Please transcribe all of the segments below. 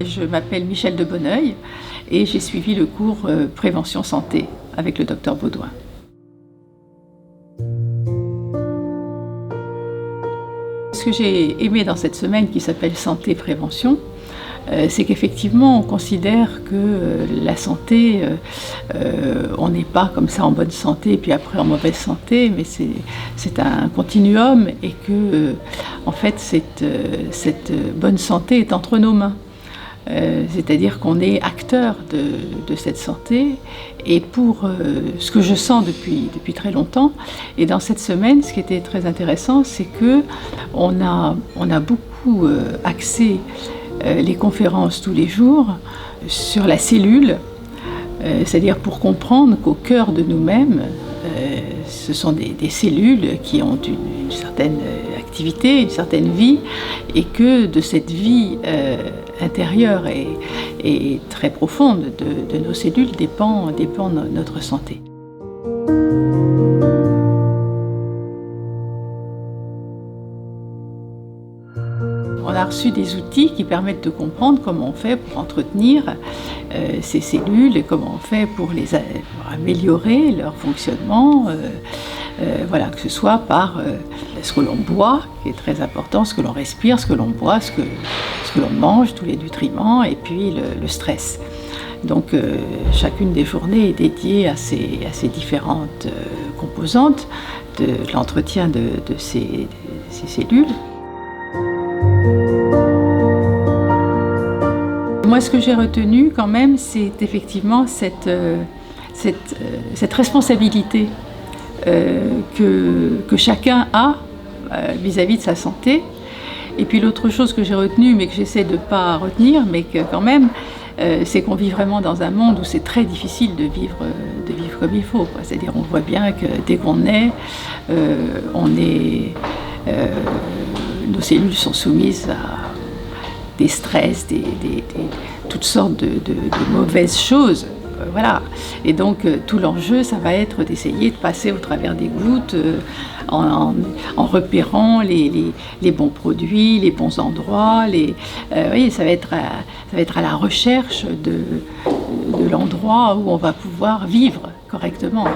Je m'appelle Michèle de Bonneuil et j'ai suivi le cours Prévention Santé avec le docteur Baudouin. Ce que j'ai aimé dans cette semaine qui s'appelle Santé Prévention, c'est qu'effectivement on considère que la santé, on n'est pas comme ça en bonne santé puis après en mauvaise santé, mais c'est un continuum et que en fait cette bonne santé est entre nos mains. C'est-à-dire qu'on est acteur de cette santé et pour ce que je sens depuis très longtemps. Et dans cette semaine, ce qui était très intéressant, c'est qu'on a beaucoup axé les conférences tous les jours sur la cellule, c'est-à-dire pour comprendre qu'au cœur de nous-mêmes, ce sont des cellules qui ont une certaine activité, une certaine vie, et que de cette vie intérieure et très profonde de nos cellules dépend notre santé. On a reçu des outils qui permettent de comprendre comment on fait pour entretenir ces cellules et comment on fait pour améliorer leur fonctionnement, voilà, que ce soit par ce que l'on boit, qui est très important, ce que l'on respire, ce que l'on boit, ce que l'on mange, tous les nutriments, et puis le stress. Donc chacune des journées est dédiée à ces différentes composantes de l'entretien de ces cellules. Moi, ce que j'ai retenu quand même, c'est effectivement cette responsabilité que chacun a vis-à-vis de sa santé. Et puis l'autre chose que j'ai retenue, mais que j'essaie de ne pas retenir, mais que quand même, c'est qu'on vit vraiment dans un monde où c'est très difficile de vivre comme il faut. C'est-à-dire on voit bien que dès qu'on naît, nos cellules sont soumises à des stress, toutes sortes de mauvaises choses. Voilà. Et donc tout l'enjeu, ça va être d'essayer de passer au travers des gouttes en repérant les bons produits, les bons endroits. Oui, ça va être à la recherche de l'endroit où on va pouvoir vivre correctement.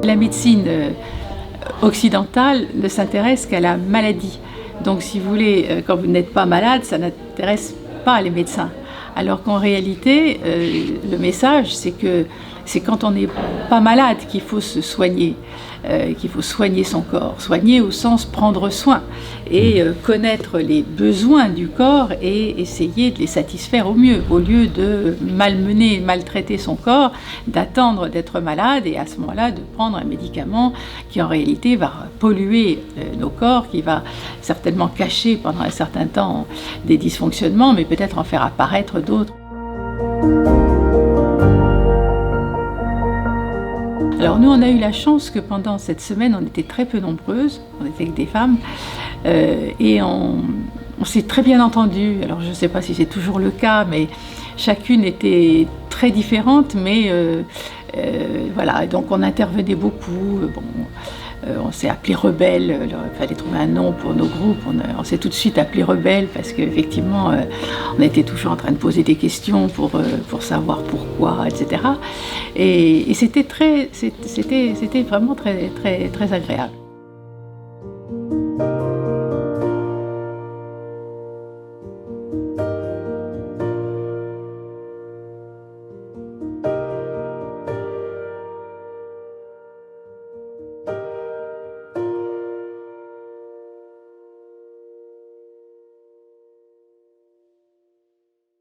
La médecine occidentale ne s'intéresse qu'à la maladie. Donc si vous voulez, quand vous n'êtes pas malade, ça n'intéresse pas les médecins. Alors qu'en réalité, le message, c'est que c'est quand on n'est pas malade qu'il faut se soigner, qu'il faut soigner son corps. Soigner au sens prendre soin et connaître les besoins du corps et essayer de les satisfaire au mieux, au lieu de malmener, maltraiter son corps, d'attendre d'être malade et à ce moment-là de prendre un médicament qui en réalité va polluer nos corps, qui va certainement cacher pendant un certain temps des dysfonctionnements, mais peut-être en faire apparaître d'autres. Alors nous, on a eu la chance que pendant cette semaine, on était très peu nombreuses, on était que des femmes, et on s'est très bien entendues. Alors je ne sais pas si c'est toujours le cas, mais chacune était très différente, mais voilà, et donc on intervenait beaucoup. On s'est appelé Rebelle, il fallait trouver un nom pour nos groupes, on s'est tout de suite appelé Rebelle parce qu'effectivement on était toujours en train de poser des questions pour savoir pourquoi, etc. Et c'était vraiment très, très, très agréable.